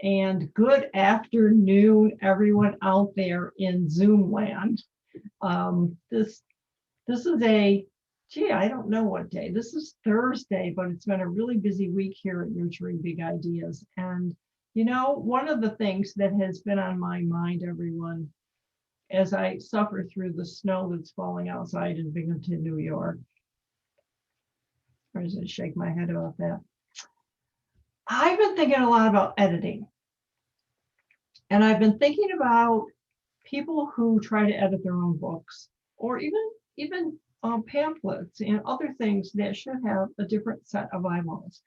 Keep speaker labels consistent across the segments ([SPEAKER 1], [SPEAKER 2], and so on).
[SPEAKER 1] and good afternoon, everyone out there in Zoom land. This is I don't know what day. This is Thursday, but it's been a really busy week here at Nurturing Big Ideas. And one of the things that has been on my mind, everyone, as I suffer through the snow that's falling outside in Binghamton, New York. I'm just going to shake my head about that. I've been thinking a lot about editing. And I've been thinking about people who try to edit their own books, or even pamphlets and other things that should have a different set of eyeballs.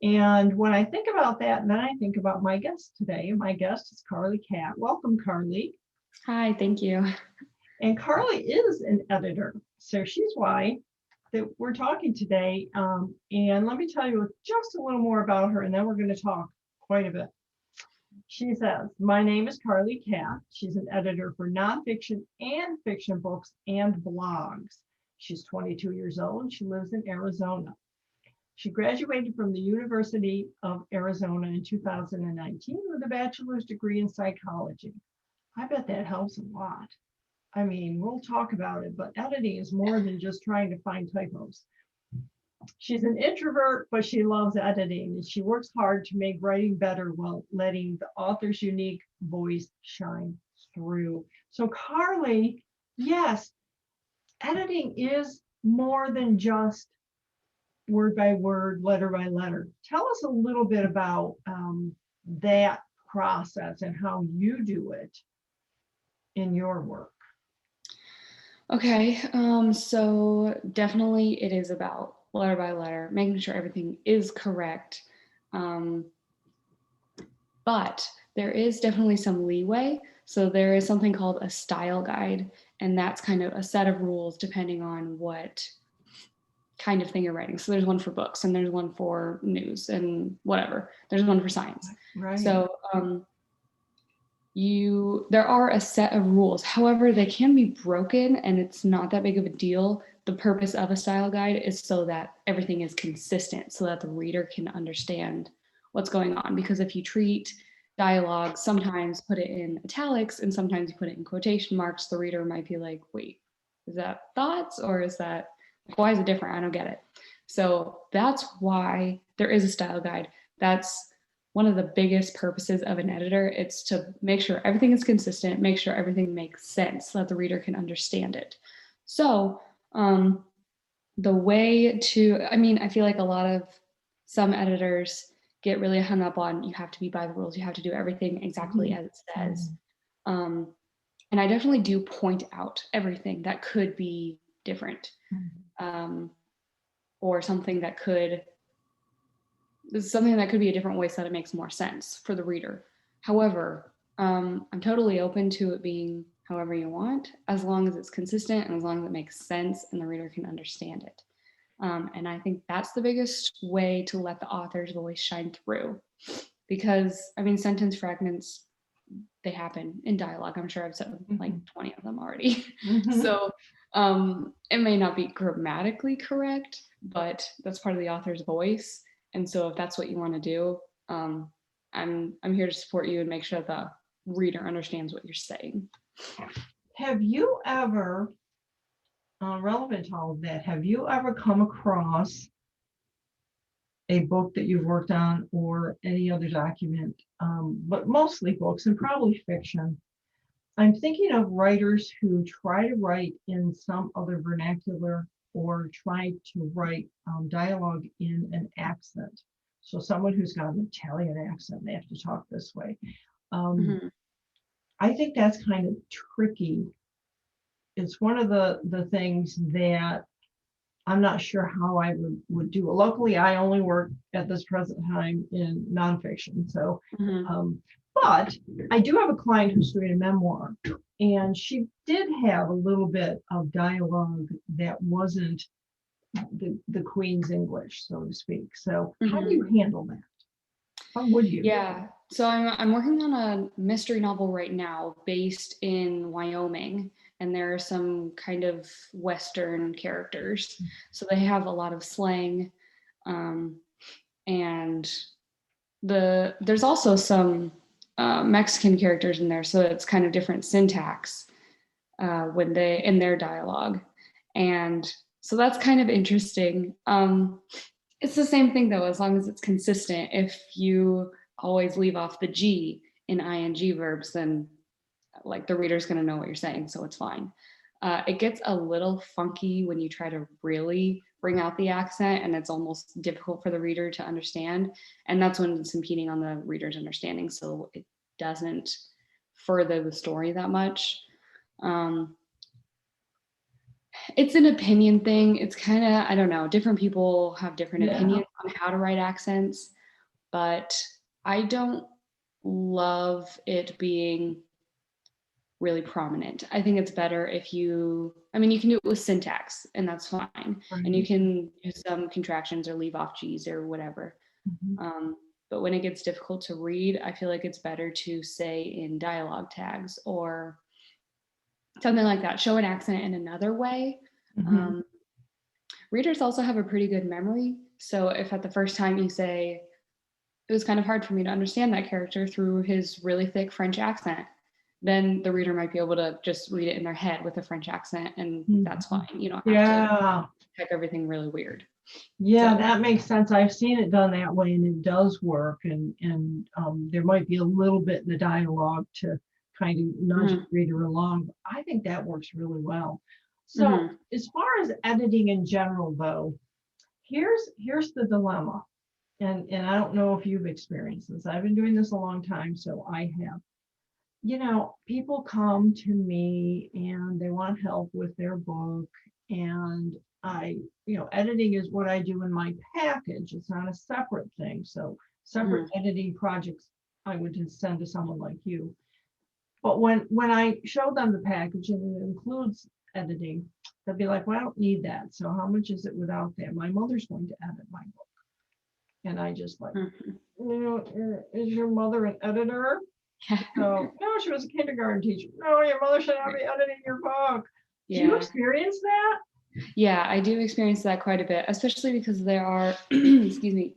[SPEAKER 1] And when I think about that, and then I think about my guest today. My guest is Carly Catt. Welcome, Carly.
[SPEAKER 2] Hi, thank you.
[SPEAKER 1] And Carly is an editor, so she's why that we're talking today. And let me tell you just a little more about her, and then we're going to talk quite a bit. She says, my name is Carly Catt. She's an editor for nonfiction and fiction books and blogs. She's 22 years old and she lives in Arizona. She graduated from the University of Arizona in 2019 with a bachelor's degree in psychology. I bet that helps a lot. I mean, we'll talk about it, but editing is more than just trying to find typos. She's an introvert, but she loves editing, and she works hard to make writing better while letting the author's unique voice shine through. So Carly, yes, editing is more than just word by word, letter by letter. Tell us a little bit about that process and how you do it in your work.
[SPEAKER 2] Okay, so definitely it is about letter by letter, making sure everything is correct. But there is definitely some leeway. So there is something called a style guide, and that's kind of a set of rules depending on what kind of thing you're writing. So there's one for books, and there's one for news, and whatever. There's one for science.
[SPEAKER 1] Right.
[SPEAKER 2] So there are a set of rules. However, they can be broken, and it's not that big of a deal. The purpose of a style guide is so that everything is consistent, so that the reader can understand what's going on. Because if you treat dialogue, sometimes put it in italics and sometimes you put it in quotation marks, the reader might be like, wait, is that thoughts, or is that, why is it different? I don't get it. So that's why there is a style guide. That's one of the biggest purposes of an editor. It's to make sure everything is consistent, make sure everything makes sense so that the reader can understand it. So the way to, I feel like some editors get really hung up on, you have to be by the rules, you have to do everything exactly as it says. And I definitely do point out everything that could be different, or something that could be a different way so that it makes more sense for the reader. However, I'm totally open to it being however you want, as long as it's consistent and as long as it makes sense and the reader can understand it. And I think that's the biggest way to let the author's voice shine through. Because, sentence fragments, they happen in dialogue. I'm sure I've said like 20 of them already. So it may not be grammatically correct, but that's part of the author's voice. And so if that's what you want to do, I'm here to support you and make sure the reader understands what you're saying.
[SPEAKER 1] Have you ever, relevant to all of that, have you ever come across a book that you've worked on or any other document, but mostly books and probably fiction? I'm thinking of writers who try to write in some other vernacular or try to write dialogue in an accent. So someone who's got an Italian accent, they have to talk this way. I think that's kind of tricky. It's one of the things that I'm not sure how I would do. Luckily, I only work at this present time in nonfiction. So, but I do have a client who's doing a memoir, and she did have a little bit of dialogue that wasn't the Queen's English, so to speak. So how do you handle that? How would you?
[SPEAKER 2] Yeah, so I'm working on a mystery novel right now based in Wyoming, and there are some kind of Western characters. So they have a lot of slang, and there's also some Mexican characters in there, so it's kind of different syntax when they in their dialogue, and so that's kind of interesting. It's the same thing though, as long as it's consistent. If you always leave off the G in ing verbs, then like the reader's going to know what you're saying, so it's fine. It gets a little funky when you try to really bring out the accent, and it's almost difficult for the reader to understand. And that's when it's impeding on the reader's understanding, so it doesn't further the story that much. It's an opinion thing. It's kind of, I don't know, different people have different opinions on how to write accents, but I don't love it being really prominent. I think it's better if you can do it with syntax, and that's fine.
[SPEAKER 1] Right.
[SPEAKER 2] And you can use some contractions or leave off G's or whatever. But when it gets difficult to read, I feel like it's better to say in dialogue tags or something like that. Show an accent in another way. Readers also have a pretty good memory. So if at the first time you say, it was kind of hard for me to understand that character through his really thick French accent, then the reader might be able to just read it in their head with a French accent, and that's fine. You don't have to type everything really weird.
[SPEAKER 1] Yeah, that makes sense. I've seen it done that way, and it does work. And there might be a little bit in the dialogue to kind of nudge the reader along. I think that works really well. So as far as editing in general, though, here's the dilemma. And I don't know if you've experienced this. I've been doing this a long time, so I have. People come to me and they want help with their book, and editing is what I do in my package. It's not a separate thing. So separate editing projects I would just send to someone like you. But when I show them the package and it includes editing, they'll be like, well, I don't need that. So how much is it without that? My mother's going to edit my book. And I just like, is your mother an editor? No, she was a kindergarten teacher. No, your mother should not be editing your book. Do you experience that?
[SPEAKER 2] Yeah, I do experience that quite a bit, especially because there are,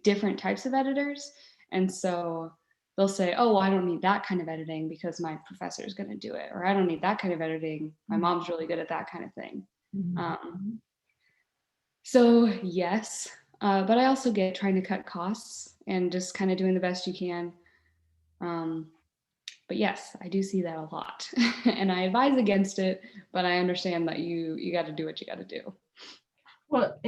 [SPEAKER 2] different types of editors. And so they'll say, oh, well, I don't need that kind of editing because my professor is going to do it. Or I don't need that kind of editing. My mom's really good at that kind of thing. So yes, but I also get trying to cut costs and just kind of doing the best you can. But yes, I do see that a lot, and I advise against it, but I understand that you got to do what you got to do.
[SPEAKER 1] Well,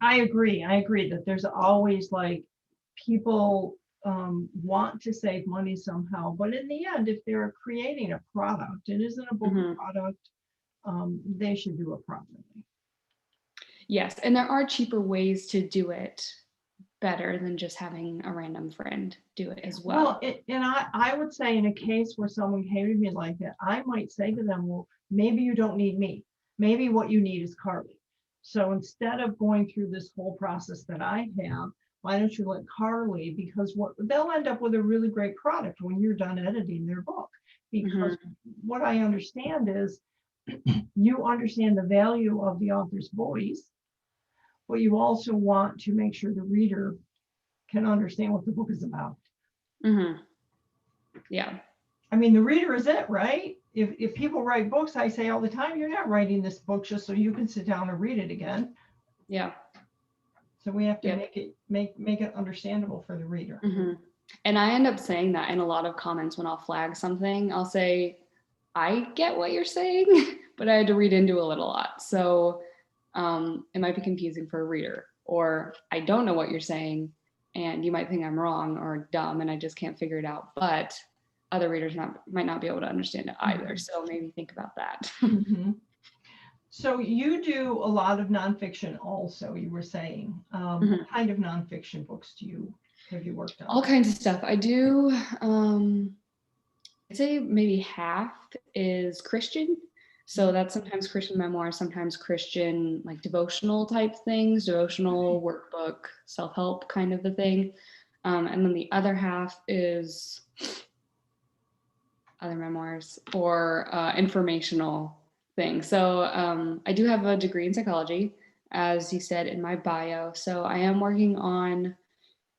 [SPEAKER 1] I agree. I agree that there's always like people want to save money somehow, but in the end, if they're creating a product, it isn't a book product, they should do it properly.
[SPEAKER 2] Yes, and there are cheaper ways to do it better than just having a random friend do it as well.
[SPEAKER 1] Well, and I would say in a case where someone came to me like that, I might say to them, well, maybe you don't need me. Maybe what you need is Carly. So instead of going through this whole process that I have, why don't you let Carly, because they'll end up with a really great product when you're done editing their book. Because what I understand is you understand the value of the author's voice, but you also want to make sure the reader can understand what the book is about.
[SPEAKER 2] Yeah.
[SPEAKER 1] I mean, the reader is it, right? If people write books, I say all the time, you're not writing this book just so you can sit down and read it again.
[SPEAKER 2] Yeah.
[SPEAKER 1] So we have to make it understandable for the reader.
[SPEAKER 2] And I end up saying that in a lot of comments when I'll flag something. I'll say, I get what you're saying, but I had to read into a little lot. So it might be confusing for a reader, or I don't know what you're saying and you might think I'm wrong or dumb and I just can't figure it out. But other readers might not be able to understand it either. So maybe think about that.
[SPEAKER 1] So you do a lot of nonfiction also, you were saying. What kind of nonfiction books have you worked on?
[SPEAKER 2] All kinds of stuff. I do, I'd say maybe half is Christian. So that's sometimes Christian memoirs, sometimes Christian like devotional type things, devotional workbook, self-help kind of a thing. And then the other half is other memoirs or informational things. So I do have a degree in psychology, as you said in my bio. So I am working on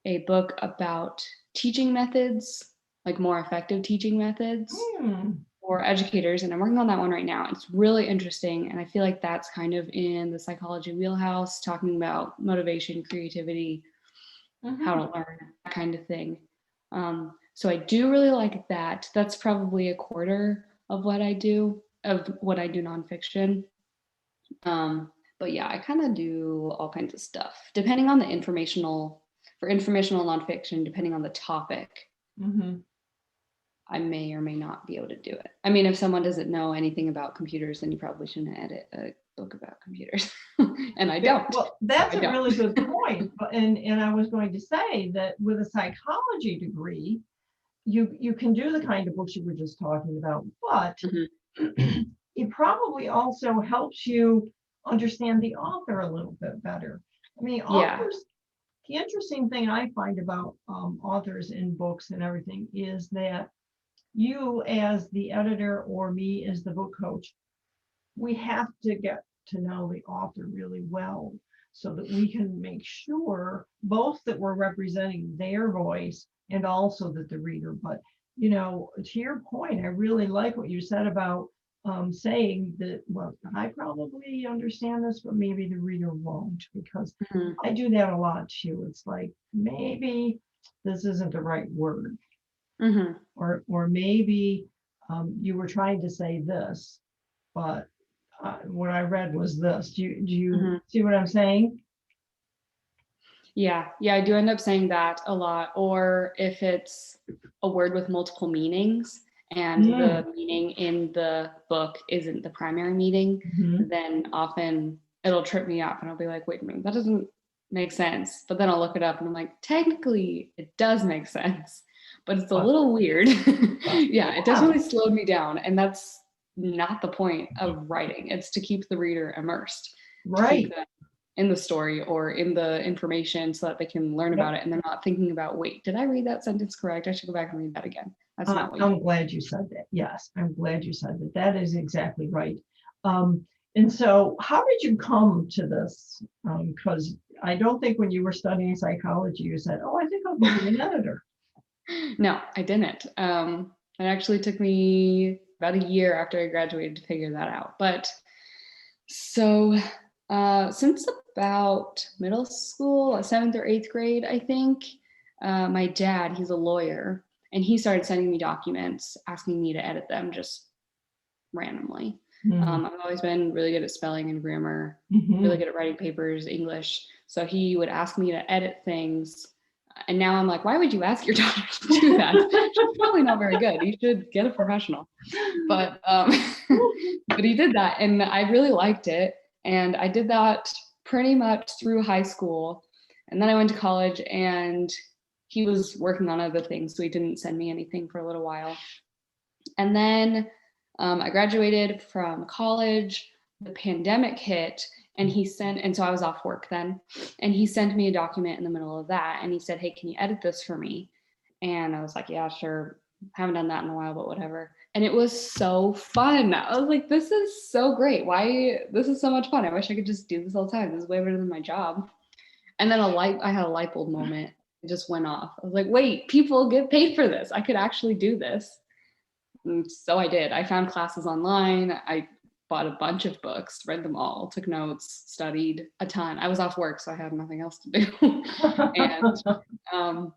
[SPEAKER 2] a book about teaching methods, like more effective teaching methods
[SPEAKER 1] Hmm.
[SPEAKER 2] for educators. And I'm working on that one right now. It's really interesting. And I feel like that's kind of in the psychology wheelhouse, talking about motivation, creativity, how to learn, that kind of thing. So I do really like that. That's probably a quarter of what I do nonfiction. But yeah, I kind of do all kinds of stuff depending on the informational nonfiction, depending on the topic.
[SPEAKER 1] Mm-hmm.
[SPEAKER 2] I may or may not be able to do it. I mean, if someone doesn't know anything about computers, then you probably shouldn't edit a book about computers. And I don't.
[SPEAKER 1] Well, that's
[SPEAKER 2] I
[SPEAKER 1] a
[SPEAKER 2] don't.
[SPEAKER 1] really good point. And I was going to say that with a psychology degree, you can do the kind of books you were just talking about, but
[SPEAKER 2] Mhm.
[SPEAKER 1] it probably also helps you understand the author a little bit better. I mean,
[SPEAKER 2] Yeah.
[SPEAKER 1] authors, the interesting thing I find about authors in books and everything is that you as the editor or me as the book coach, we have to get to know the author really well so that we can make sure both that we're representing their voice and also that the reader. But, to your point, I really like what you said about saying that, well, I probably understand this, but maybe the reader won't, because
[SPEAKER 2] Mhm.
[SPEAKER 1] I do that a lot too. It's like, maybe this isn't the right word,
[SPEAKER 2] Mhm.
[SPEAKER 1] or maybe you were trying to say this, but what I read was this. Do you
[SPEAKER 2] Mhm.
[SPEAKER 1] see what I'm saying?
[SPEAKER 2] Yeah, I do end up saying that a lot. Or if it's a word with multiple meanings and the meaning in the book isn't the primary meaning,
[SPEAKER 1] Mhm.
[SPEAKER 2] then often it'll trip me up and I'll be like, wait a minute, that doesn't make sense. But then I'll look it up and I'm like, technically it does make sense, but it's a
[SPEAKER 1] But,
[SPEAKER 2] little weird. Yeah, it
[SPEAKER 1] yeah,
[SPEAKER 2] definitely slowed me down. And that's not the point of writing. It's to keep the reader immersed, to keep
[SPEAKER 1] right.
[SPEAKER 2] them in the story or in the information so that they can learn about
[SPEAKER 1] Yep.
[SPEAKER 2] it and they're not thinking about, wait, did I read that sentence correct? I should go back and read that again. That's not what you
[SPEAKER 1] I'm glad you said that. Yes, I'm glad you said that. That is exactly right. And so, how did you come to this? Because I don't think when you were studying psychology, you said, "Oh, I think I'll be an editor."
[SPEAKER 2] No, I didn't. It actually took me about a year after I graduated to figure that out. But so since about middle school, 7th or 8th grade, I think, my dad, he's a lawyer, and he started sending me documents asking me to edit them just randomly.
[SPEAKER 1] Mm-hmm.
[SPEAKER 2] I've always been really good at spelling and grammar, really
[SPEAKER 1] Mm-hmm.
[SPEAKER 2] good at writing papers, English. So he would ask me to edit things. And now I'm like, why would you ask your daughter to do that? She's probably not very good. You should get a professional. But but he did that, and I really liked it. And I did that pretty much through high school. And then I went to college, and he was working on other things, so he didn't send me anything for a little while. And then I graduated from college. The pandemic hit, and so I was off work then. And he sent me a document in the middle of that, and he said, "Hey, can you edit this for me?" And I was like, "Yeah, sure. Haven't done that in a while, but whatever." And it was so fun. I was like, "This is so great. Why? This is so much fun. I wish I could just do this all the time. This is way better than my job." And then I had a light bulb moment. It just went off. I was like, "Wait, people get paid for this. I could actually do this." And so I did. I found classes online. I bought a bunch of books, read them all, took notes, studied a ton. I was off work, so I had nothing else to do. and um,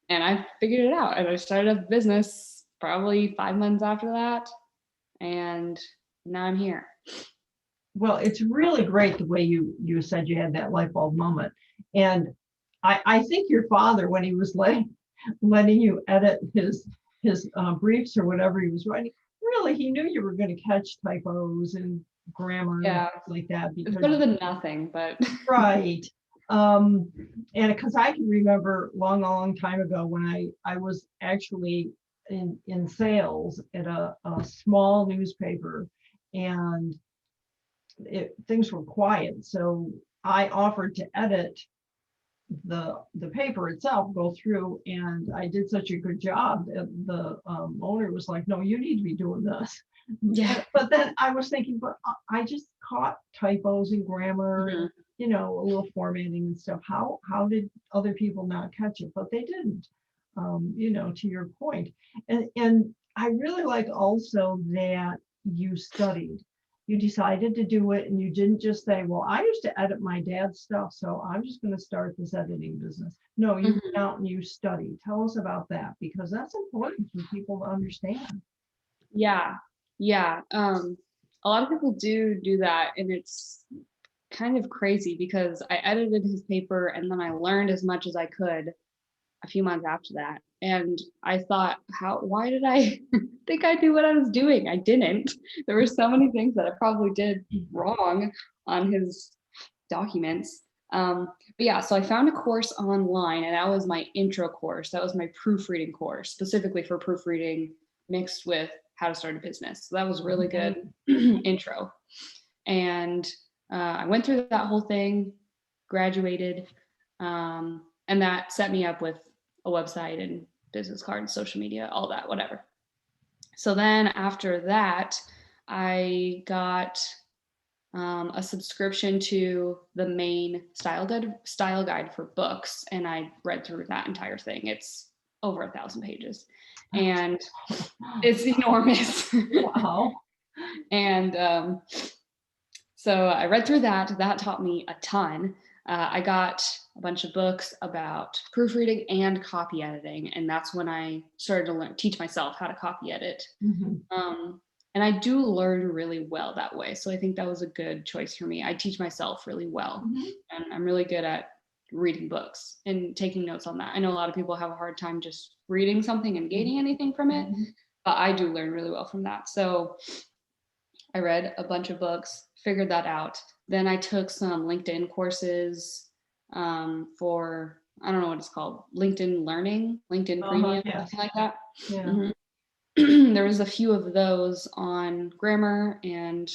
[SPEAKER 2] and I figured it out. And I started a business probably 5 months after that. And now I'm here.
[SPEAKER 1] Well, it's really great the way you said you had that light bulb moment. And I think your father, when he was letting you edit his briefs or whatever he was writing, really he knew you were going to catch typos and grammar and
[SPEAKER 2] Yeah,
[SPEAKER 1] things like that
[SPEAKER 2] it's
[SPEAKER 1] because
[SPEAKER 2] better than nothing, but
[SPEAKER 1] right. And because I can remember long time ago when I was actually in sales at a small newspaper, and things were quiet. So I offered to edit the paper itself, go through, and I did such a good job that the owner was like, "No, you need to be doing this."
[SPEAKER 2] yeah.
[SPEAKER 1] But then I was thinking, but I just caught typos in grammar and
[SPEAKER 2] Mhm.
[SPEAKER 1] a little formatting and stuff. How did other people not catch it? But they didn't. to your point. And I really like also that you studied. You decided to do it and you didn't just say, well, I used to edit my dad's stuff, so I'm just going to start this editing business. No, you went out and you studied. Tell us about that, because that's important for people to understand.
[SPEAKER 2] Yeah. Yeah. A lot of people do that, and it's kind of crazy because I edited his paper and then I learned as much as I could a few months after that. And I thought, why did I think I knew what I was doing? I didn't. There were so many things that I probably did wrong on his documents. But yeah, so I found a course online, and that was my intro course. That was my proofreading course, specifically for proofreading mixed with how to start a business. So that was really good intro. And I went through that whole thing, graduated, and that set me up with a website and business cards, social media, all that, whatever. So then after that, I got a subscription to the main style guide for books, and I read through that entire thing. It's over 1,000 pages, and it's enormous.
[SPEAKER 1] Wow.
[SPEAKER 2] And so I read through that. That taught me a ton. I got a bunch of books about proofreading and copy editing, and that's when I started to teach myself how to copy edit. And I do learn really well that way. So I think that was a good choice for me. I teach myself really well, and I'm really good at reading books and taking notes on that. I know a lot of people have a hard time just reading something and gaining anything from it, but I do learn really well from that. So I read a bunch of books, figured that out. Then I took some LinkedIn courses for, I don't know what it's called, LinkedIn Learning, LinkedIn Premium, something like that.
[SPEAKER 1] Yeah.
[SPEAKER 2] There was a few of those on grammar and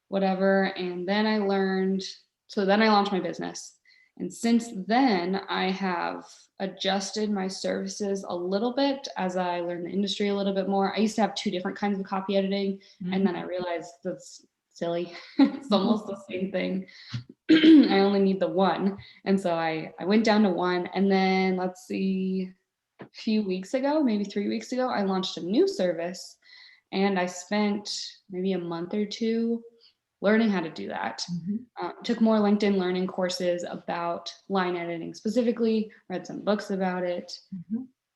[SPEAKER 2] whatever. And then I launched my business. And since then, I have adjusted my services a little bit as I learned the industry a little bit more. I used to have two different kinds of copy editing, and then I realized that's silly. It's almost the same thing. I only need the one. And so I went down to one. And then let's see, a few weeks ago, maybe 3 weeks ago, I launched a new service, and I spent maybe a month or two learning how to do that. Took more LinkedIn learning courses about line editing specifically, read some books about it,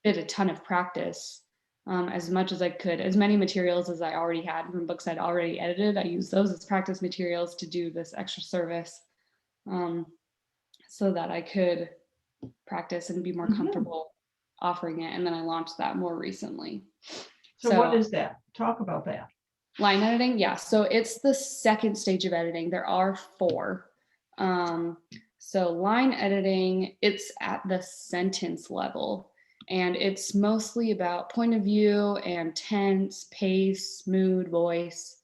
[SPEAKER 2] did a ton of practice, as much as I could, as many materials as I already had from books I'd already edited. I used those as practice materials to do this extra service, so that I could practice and be more comfortable offering it. And then I launched that more recently.
[SPEAKER 1] So what is that? Talk about that.
[SPEAKER 2] Line editing, yeah. So it's the second stage of editing. There are 4. So line editing, it's at the sentence level, and it's mostly about point of view and tense, pace, mood, voice,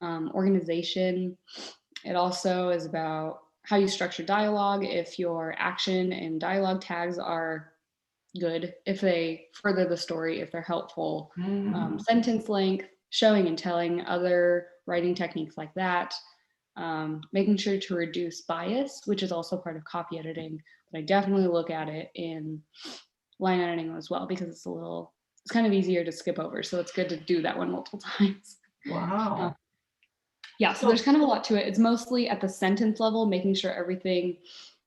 [SPEAKER 2] organization. It also is about how you structure dialogue, if your action and dialogue tags are good, if they further the story, if they're helpful, sentence length, showing and telling, other writing techniques like that, making sure to reduce bias, which is also part of copy editing. But I definitely look at it in line editing as well, because it's kind of easier to skip over. So it's good to do that one multiple times.
[SPEAKER 1] Wow.
[SPEAKER 2] Yeah, so there's kind of a lot to it. It's mostly at the sentence level, making sure everything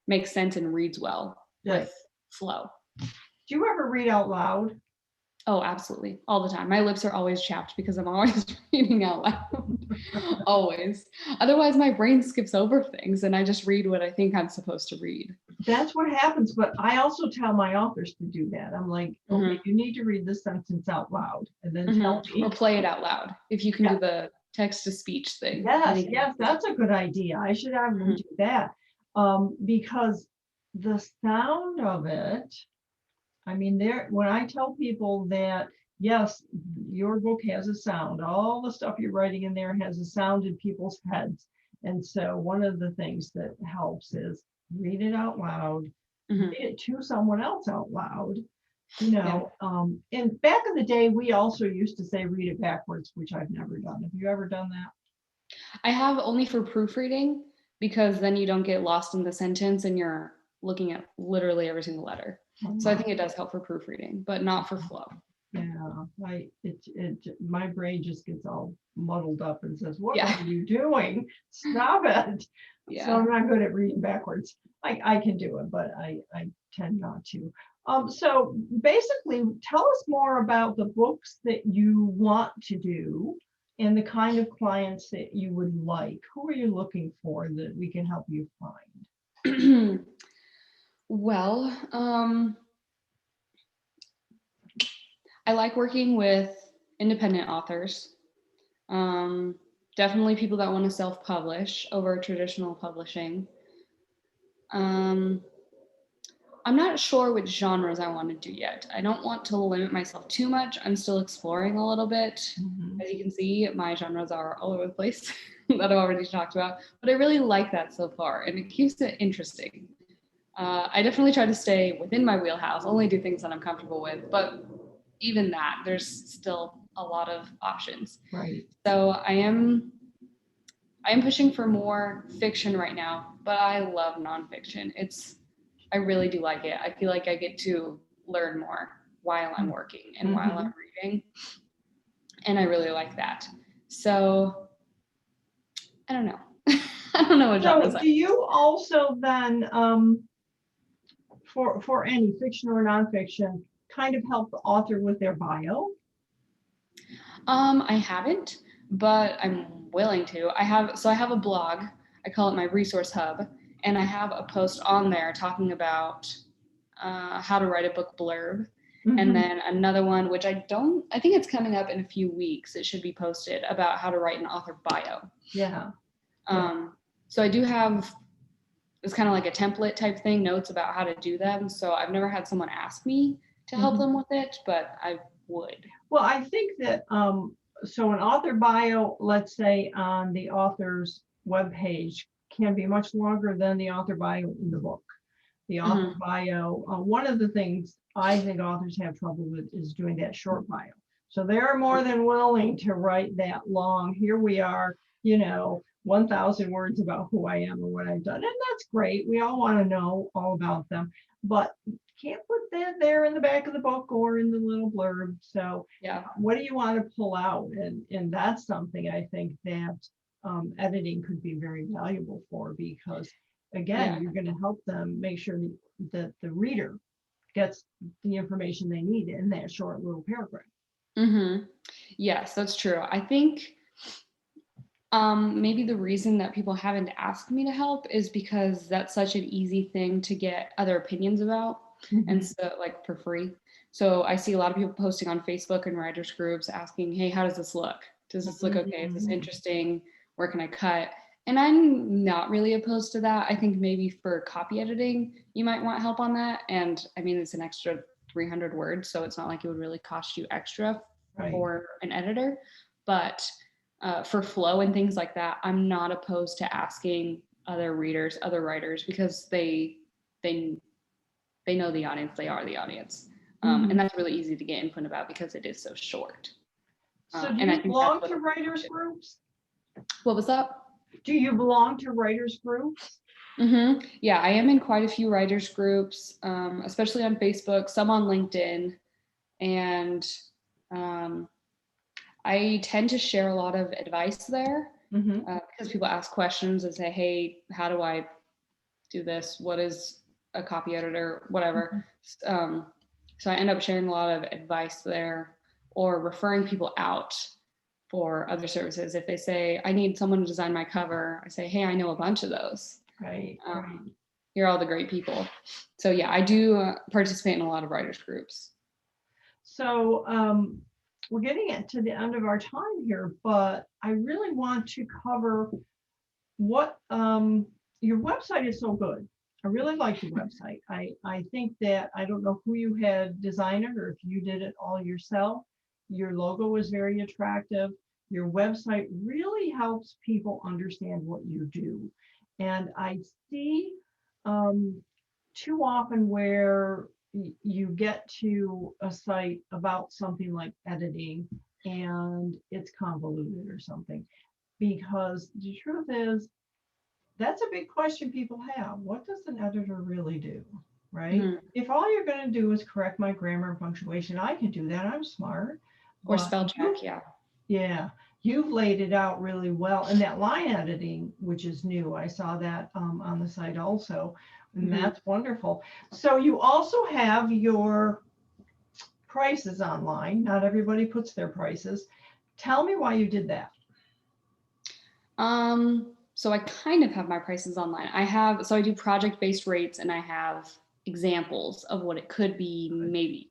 [SPEAKER 2] makes sense and reads well with flow.
[SPEAKER 1] Do you ever read out loud?
[SPEAKER 2] Oh, absolutely. All the time. My lips are always chapped because I'm always reading out loud. Always. Otherwise, my brain skips over things and I just read what I think I'm supposed to read.
[SPEAKER 1] That's what happens. But I also tell my authors to do that. I'm like, okay, you need to read this sentence out loud and then tell me.
[SPEAKER 2] Or play it out loud. If you can do the text to speech thing.
[SPEAKER 1] Yes, that's a good idea. I should have them do that. Because the sound of it, I mean, when I tell people that, yes, your book has a sound, all the stuff you're writing in there has a sound in people's heads. And so one of the things that helps is read it out loud, read it to someone else out loud. And back in the day, we also used to say read it backwards, which I've never done. Have you ever done that?
[SPEAKER 2] I have, only for proofreading, because then you don't get lost in the sentence and you're looking at literally every single letter. So I think it does help for proofreading, but not for flow.
[SPEAKER 1] Yeah, my brain just gets all muddled up and says, what
[SPEAKER 2] Yeah.
[SPEAKER 1] are you doing? Stop it. So
[SPEAKER 2] Yeah.
[SPEAKER 1] I'm not good at reading backwards. I can do it, but I tend not to. So basically, tell us more about the books that you want to do and the kind of clients that you would like. Who are you looking for that we can help you find?
[SPEAKER 2] Well, I like working with independent authors. Definitely people that want to self-publish over traditional publishing. I'm not sure which genres I want to do yet. I don't want to limit myself too much. I'm still exploring a little bit. As you can see, my genres are all over the place that I've already talked about, but I really like that so far, and it keeps it interesting. I definitely try to stay within my wheelhouse, only do things that I'm comfortable with, but even that, there's still a lot of options.
[SPEAKER 1] Right.
[SPEAKER 2] So I am pushing for more fiction right now, but I love nonfiction. I really do like it. I feel like I get to learn more while I'm working and while I'm reading, and I really like that. So I don't know. I don't know what genres.
[SPEAKER 1] So do you also then, for any fiction or nonfiction, kind of help the author with their bio?
[SPEAKER 2] I haven't, but I'm willing to. I have a blog. I call it my resource hub, and I have a post on there talking about how to write a book blurb. And then another one, which I think it's coming up in a few weeks. It should be posted about how to write an author bio.
[SPEAKER 1] Yeah.
[SPEAKER 2] So I do have, it's kind of like a template type thing, notes about how to do them. So I've never had someone ask me to help them with it, but I would.
[SPEAKER 1] Well, I think that, so an author bio, let's say on the author's webpage, can be much longer than the author bio in the book. The author bio, one of the things I think authors have trouble with is doing that short bio. So they're more than willing to write that long. Here we are, 1,000 words about who I am and what I've done. And that's great. We all want to know all about them, but can't put that there in the back of the book or in the little blurb. So
[SPEAKER 2] Yeah.
[SPEAKER 1] what do you want to pull out? And that's something I think that editing could be very valuable for, because again, you're going to help them make sure that the reader gets the information they need in that short little paragraph.
[SPEAKER 2] Yes, that's true. I think maybe the reason that people haven't asked me to help is because that's such an easy thing to get other opinions about, and so like for free. So I see a lot of people posting on Facebook and writers groups asking, hey, how does this look? Does this look okay? Is this interesting? Where can I cut? And I'm not really opposed to that. I think maybe for copy editing, you might want help on that. And I mean, it's an extra 300 words, so it's not like it would really cost you extra for an editor. But for flow and things like that, I'm not opposed to asking other readers, other writers, because they know the audience, they are the audience. And that's really easy to get input about because it is so short.
[SPEAKER 1] So do you belong to writers groups?
[SPEAKER 2] What was that?
[SPEAKER 1] Do you belong to writers groups?
[SPEAKER 2] Yeah, I am in quite a few writers groups, especially on Facebook, some on LinkedIn, and I tend to share a lot of advice there because people ask questions and say, hey, how do I do this? What is a copy editor? Whatever. So I end up sharing a lot of advice there, or referring people out for other services. If they say, I need someone to design my cover, I say, hey, I know a bunch of those.
[SPEAKER 1] Right.
[SPEAKER 2] Here are all the great people. So yeah, I do participate in a lot of writers groups.
[SPEAKER 1] So we're getting to the end of our time here, but I really want to cover what your website is so good. I really like the website. I think that, I don't know who you had designed it or if you did it all yourself. Your logo was very attractive. Your website really helps people understand what you do. And I see too often where you get to a site about something like editing and it's convoluted or something, because the truth is, that's a big question people have. What does an editor really do? right? If all you're going to do is correct my grammar and punctuation, I can do that. I'm smart.
[SPEAKER 2] Or
[SPEAKER 1] But
[SPEAKER 2] spell check, yeah.
[SPEAKER 1] yeah, you've laid it out really well. And that line editing, which is new, I saw that on the site also, and that's wonderful. So you also have your prices online. Not everybody puts their prices. Tell me why you did that.
[SPEAKER 2] So I kind of have my prices online. So I do project-based rates and I have examples of what it could be, maybe.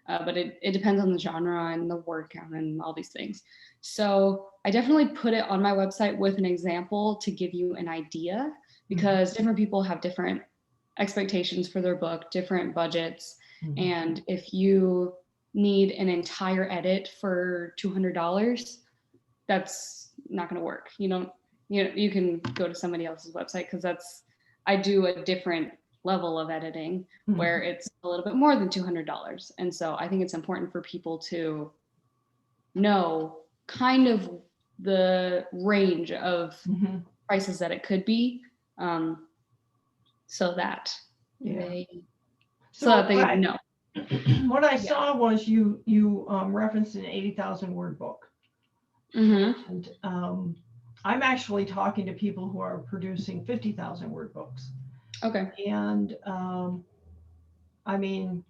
[SPEAKER 2] But it depends on the genre and the word count and all these things. So I definitely put it on my website with an example to give you an idea, because different people have different expectations for their book, different budgets. And if you need an entire edit for $200, that's not going to work. You can go to somebody else's website, because I do a different level of editing where it's a little bit more than $200. And so I think it's important for people to know kind of the range of prices that it could be, so that they know.
[SPEAKER 1] What I saw was you referenced an 80,000 word book. And I'm actually talking to people who are producing 50,000 word books.
[SPEAKER 2] Okay.
[SPEAKER 1] And I mean,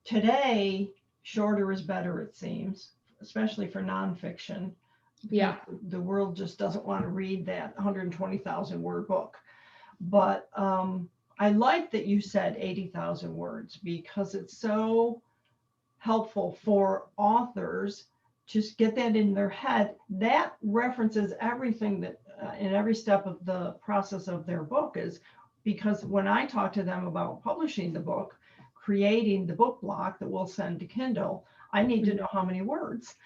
[SPEAKER 1] today, shorter is better, it seems, especially for nonfiction.
[SPEAKER 2] Yeah.
[SPEAKER 1] The world just doesn't want to read that 120,000 word book. But I like that you said 80,000 words, because it's so helpful for authors to get that in their head. That references everything that in every step of the process of their book, is because when I talk to them about publishing the book, creating the book block that we'll send to Kindle, I need to know how many words.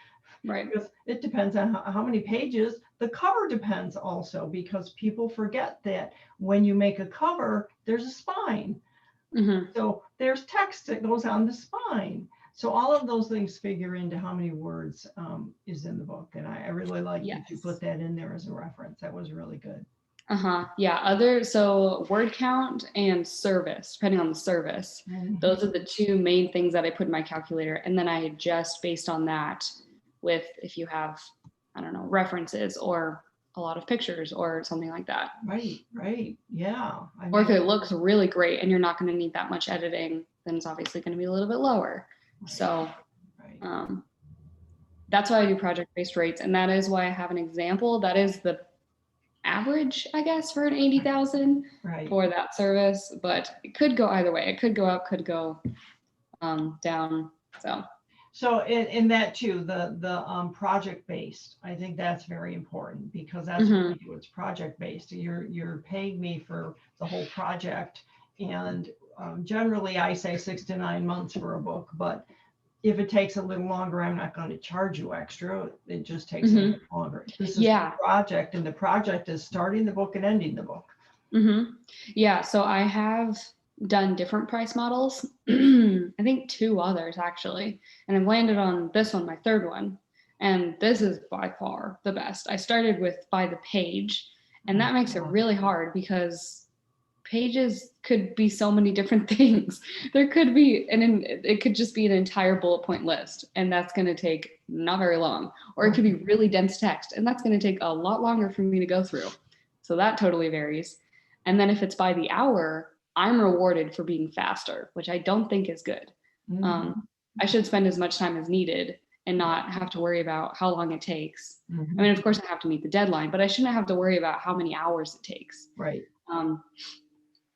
[SPEAKER 2] Right.
[SPEAKER 1] Because it depends on how many pages. The cover depends also, because people forget that when you make a cover, there's a spine. So there's text that goes on the spine. So all of those things figure into how many words is in the book. And I really like that you put that in there as a reference. That was really good.
[SPEAKER 2] Yeah. So word count and service, depending on the service, those are the two main things that I put in my calculator. And then I adjust based on that with, if you have, I don't know, references or a lot of pictures or something like that.
[SPEAKER 1] Right. Yeah.
[SPEAKER 2] Or if it looks really great and you're not going to need that much editing, then it's obviously going to be a little bit lower. So that's why I do project-based rates. And that is why I have an example. That is the average, I guess, for an 80,000 for that service, but it could go either way. It could go up, could go down.
[SPEAKER 1] So in that too, the project-based, I think that's very important, because that's what we do. It's project-based. You're paying me for the whole project, and generally I say 6 to 9 months for a book, but if it takes a little longer, I'm not going to charge you extra. It just takes a little longer. This is the project, and the project is starting the book and ending the book.
[SPEAKER 2] Yeah, so I have done different price models. I think 2 others actually, and I've landed on this one, my 3rd one. And this is by far the best. I started with by the page, and that makes it really hard, because pages could be so many different things. There could be, it could just be an entire bullet point list, and that's going to take not very long. Or it could be really dense text, and that's going to take a lot longer for me to go through. So that totally varies. And then if it's by the hour, I'm rewarded for being faster, which I don't think is good. I should spend as much time as needed and not have to worry about how long it takes. I mean, of course I have to meet the deadline, but I shouldn't have to worry about how many hours it takes.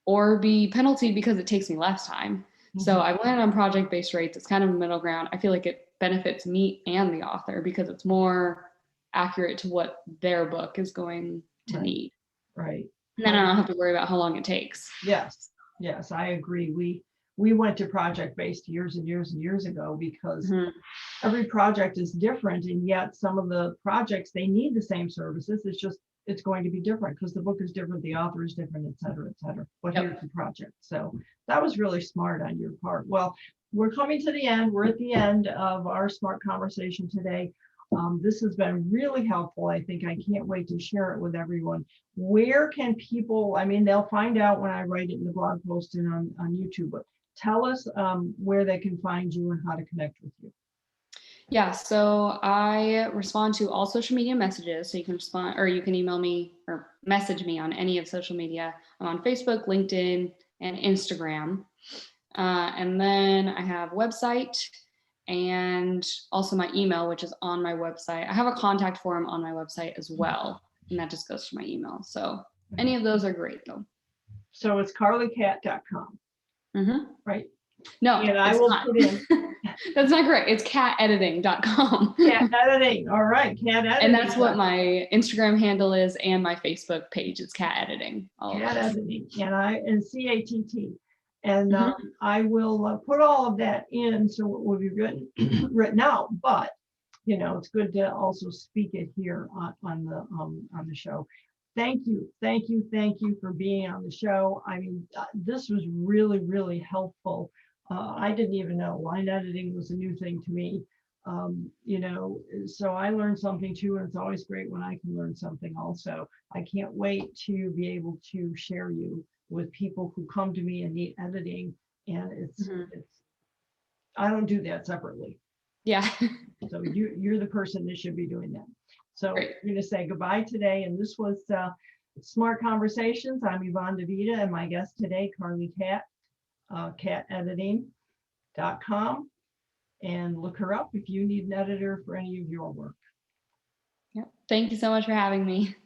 [SPEAKER 2] Or be penalty because it takes me less time. So I landed on project-based rates. It's kind of a middle ground. I feel like it benefits me and the author, because it's more accurate to what their book is going to need.
[SPEAKER 1] And
[SPEAKER 2] then I don't have to worry about how long it takes.
[SPEAKER 1] Yes, I agree. We went to project-based years and years and years ago, because every project is different, and yet some of the projects, they need the same services. It's going to be different, because the book is different, the author is different, et cetera, et cetera. But here's the project. So that was really smart on your part. Well, we're coming to the end. We're at the end of our smart conversation today. This has been really helpful. I think I can't wait to share it with everyone. Where can people, I mean, they'll find out when I write it in the blog post and on YouTube, but tell us where they can find you and how to connect with you.
[SPEAKER 2] Yeah, so I respond to all social media messages. So you can respond, or you can email me or message me on any of social media. I'm on Facebook, LinkedIn, and Instagram. And then I have a website and also my email, which is on my website. I have a contact form on my website as well, and that just goes to my email. So any of those are great though.
[SPEAKER 1] So it's carlycatt.com, right?
[SPEAKER 2] No,
[SPEAKER 1] And I
[SPEAKER 2] it's
[SPEAKER 1] will
[SPEAKER 2] not.
[SPEAKER 1] put in
[SPEAKER 2] That's not correct. It's catediting.com.
[SPEAKER 1] Catt editing. All right, Catt editing.
[SPEAKER 2] And that's what my Instagram handle is and my Facebook page. It's Catt Editing.
[SPEAKER 1] Catt editing, and CATT. And
[SPEAKER 2] Mhm.
[SPEAKER 1] I will put all of that in so it will be written written out. But you know, it's good to also speak it here on the show. Thank you, thank you, thank you for being on the show. I mean, this was really, really helpful. I didn't even know line editing was a new thing to me. You know, so I learned something too, and it's always great when I can learn something also. I can't wait to be able to share you with people who come to me and need editing, and it's I don't do that separately.
[SPEAKER 2] Yeah.
[SPEAKER 1] So you're the person that should be doing that. So
[SPEAKER 2] Great.
[SPEAKER 1] we're going to say goodbye today. And this was Smart Conversations. I'm Yvonne DeVita, and my guest today, Carly Catt, catediting.com. And look her up if you need an editor for any of your work.
[SPEAKER 2] Yep. Thank you so much for having me.